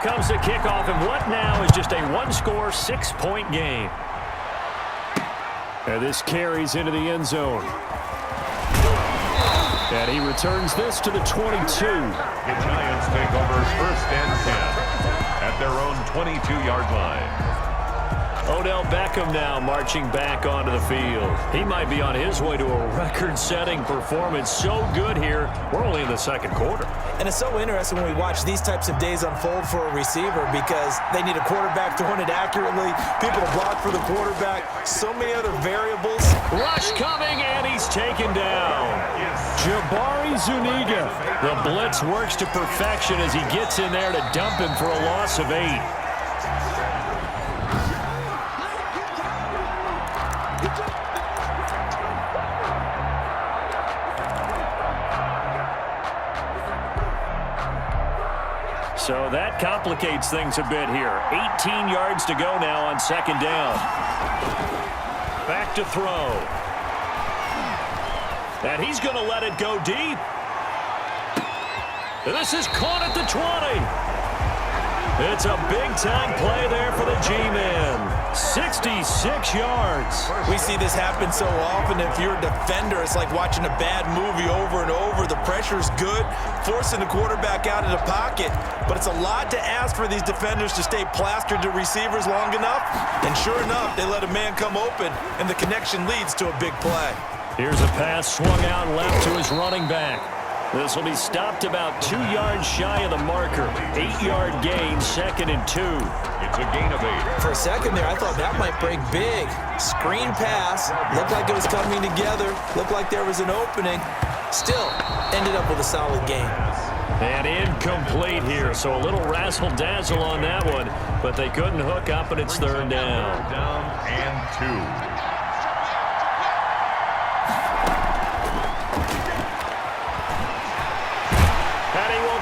comes the kickoff, and what now is just a one-score, 6-point game. And this carries into the end zone. And he returns this to the 22. The Giants take over first and 10 at their own 22-yard line. Odell Beckham now marching back onto the field. He might be on his way to a record-setting performance. So good here. We're only in the second quarter. And it's so interesting when we watch these types of days unfold for a receiver because they need a quarterback throwing it accurately, people to block for the quarterback, so many other variables. Rush coming, and he's taken down. Jabari Zuniga. The blitz works to perfection as he gets in there to dump him for a loss of 8. So that complicates things a bit here. 18 yards to go now on second down. Back to throw. And he's going to let it go deep. This is caught at the 20. It's a big-time play there for the G-Men. 66 yards. We see this happen so often. If you're a defender, it's like watching a bad movie over and over. The pressure's good, forcing the quarterback out of the pocket. But it's a lot to ask for these defenders to stay plastered to receivers long enough. And sure enough, they let a man come open, and the connection leads to a big play. Here's a pass swung out left to his running back. This will be stopped about 2 yards shy of the marker. 8-yard gain, 2nd and 2. It's a gain of 8. For a second there, I thought that might break big. Screen pass. Looked like it was coming together. Looked like there was an opening. Still, ended up with a solid gain. And incomplete here, so a little razzle-dazzle on that one, but they couldn't hook up, and it's third down. Down and 2.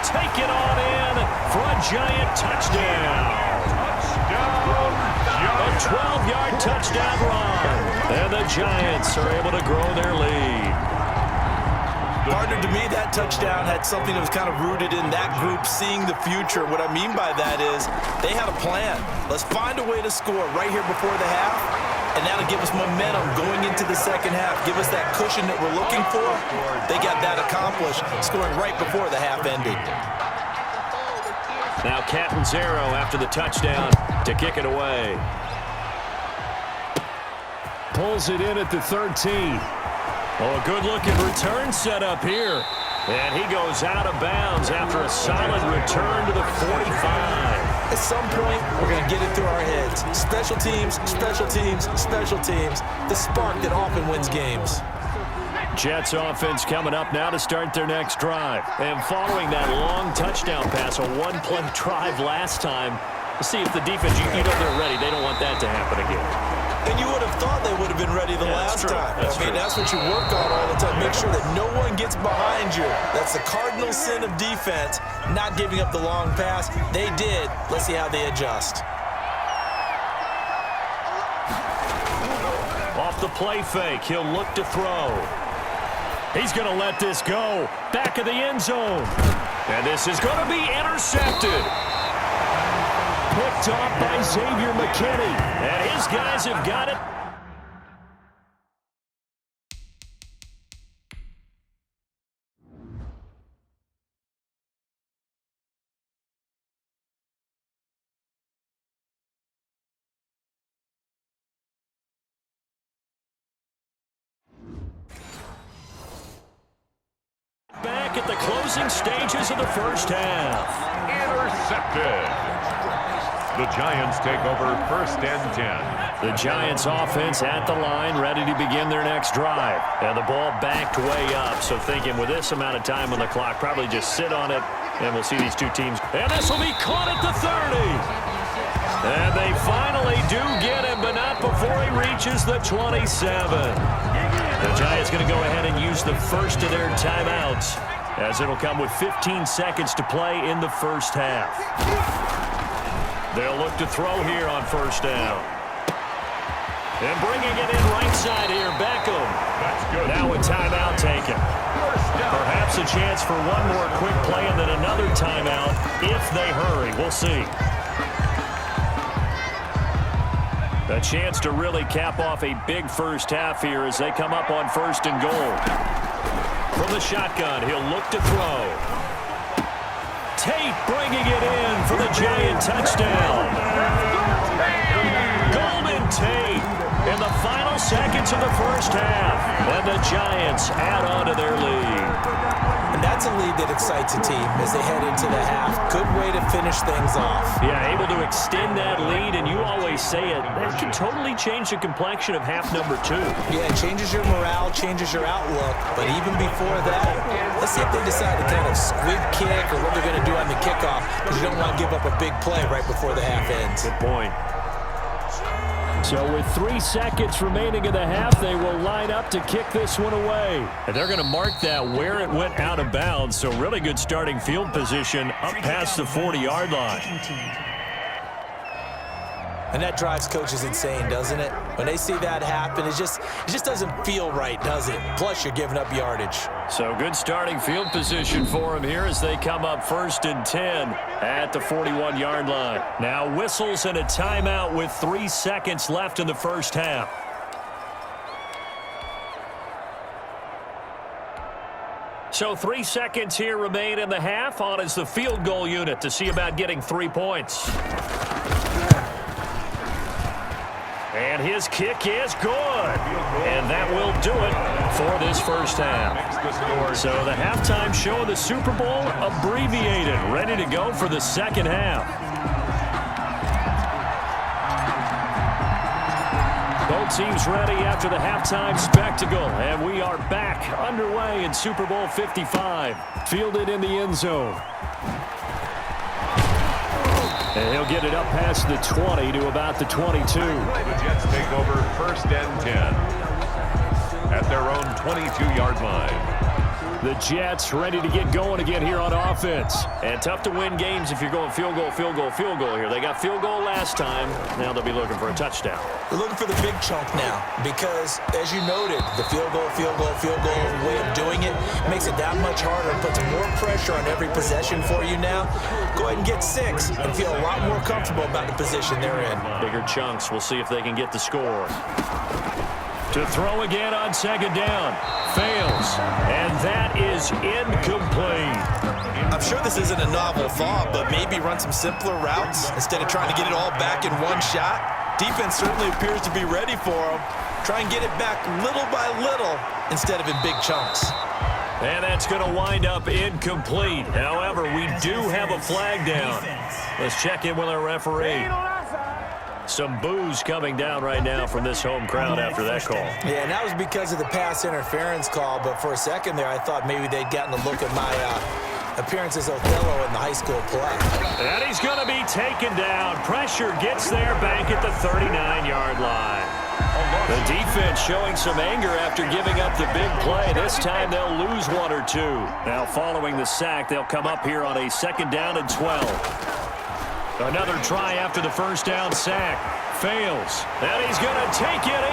Take it on in for a Giant touchdown. A 12-yard touchdown run. And the Giants are able to grow their lead. Partner, to me, that touchdown had something that was kind of rooted in that group seeing the future. What I mean by that is they had a plan. Let's find a way to score right here before the half, and that'll give us momentum going into the second half. Give us that cushion that we're looking for. They got that accomplished, scoring right before the half ended. Now Catanzaro after the touchdown to kick it away. Pulls it in at the 13. Oh, a good-looking return set up here. And he goes out of bounds after a solid return to the 45. At some point, we're going to get it through our heads. Special teams, special teams, special teams. The spark that often wins games. Jets offense coming up now to start their next drive. And following that long touchdown pass, a one-play drive last time, to see if the defense, you know they're ready. They don't want that to happen again. And you would have thought they would have been ready the last time. That's what you work on all the time. Make sure that no one gets behind you. That's the cardinal sin of defense, not giving up the long pass. They did. Let's see how they adjust. Off the play fake, he'll look to throw. He's going to let this go. Back of the end zone. And this is going to be intercepted. Picked off by Xavier McKinney. And his guys have got it. Back at the closing stages of the first half. Intercepted. The Giants take over first and 10. The Giants offense at the line, ready to begin their next drive. And the ball backed way up, so thinking with this amount of time on the clock, probably just sit on it, and we'll see these two teams. And this will be caught at the 30. And they finally do get him, but not before he reaches the 27. The Giants going to go ahead and use the first of their timeouts, as it'll come with 15 seconds to play in the first half. They'll look to throw here on first down. And bringing it in right side here, Beckham. That's good. Now a timeout taken. Perhaps a chance for one more quick play and then another timeout if they hurry. We'll see. A chance to really cap off a big first half here as they come up on 1st and goal. From the shotgun, he'll look to throw. Tate bringing it in for the Giant touchdown. Golden Tate in the final seconds of the first half. And the Giants add on to their lead. And that's a lead that excites a team as they head into the half. Good way to finish things off. Yeah, able to extend that lead, and you always say it, that can totally change the complexion of half number 2. Yeah, it changes your morale, changes your outlook. But even before that, let's see if they decide to kind of squib kick or what they're going to do on the kickoff, because you don't want to give up a big play right before the half ends. Good point. So with 3 seconds remaining in the half, they will line up to kick this one away. And they're going to mark that where it went out of bounds. So really good starting field position up past the 40-yard line. And that drives coaches insane, doesn't it? When they see that happen, it just doesn't feel right, does it? Plus, you're giving up yardage. So good starting field position for them here as they come up 1st and 10 at the 41-yard line. Now whistles and a timeout with 3 seconds left in the first half. So 3 seconds here remain in the half. On is the field goal unit to see about getting 3 points. And his kick is good. And that will do it for this first half. So the halftime show of the Super Bowl abbreviated, ready to go for the second half. Both teams ready after the halftime spectacle. And we are back underway in Super Bowl 55. Fielded in the end zone. And he'll get it up past the 20 to about the 22. The Jets take over 1st and 10 at their own 22-yard line. The Jets ready to get going again here on offense. And tough to win games if you're going field goal, field goal, field goal here. They got field goal last time. Now they'll be looking for a touchdown. They're looking for the big chunk now because, as you noted, the field goal way of doing it makes it that much harder and puts more pressure on every possession for you now. Go ahead and get 6 and feel a lot more comfortable about the position they're in. Bigger chunks. We'll see if they can get the score. To throw again on 2nd down. Fails. And that is incomplete. I'm sure this isn't a novel thought, but maybe run some simpler routes instead of trying to get it all back in one shot. Defense certainly appears to be ready for them. Try and get it back little by little instead of in big chunks. And that's going to wind up incomplete. However, we do have a flag down. Let's check in with our referee. Some boos coming down right now from this home crowd after that call. Yeah, and that was because of the pass interference call, but for a second there I thought maybe they'd gotten a look at my appearance as Othello in the high school play. And he's going to be taken down. Pressure gets there back at the 39-yard line. The defense showing some anger after giving up the big play. This time they'll lose 1 or 2. Now following the sack, they'll come up here on a 2nd down and 12. Another try after the first down sack. Fails. And he's going to take it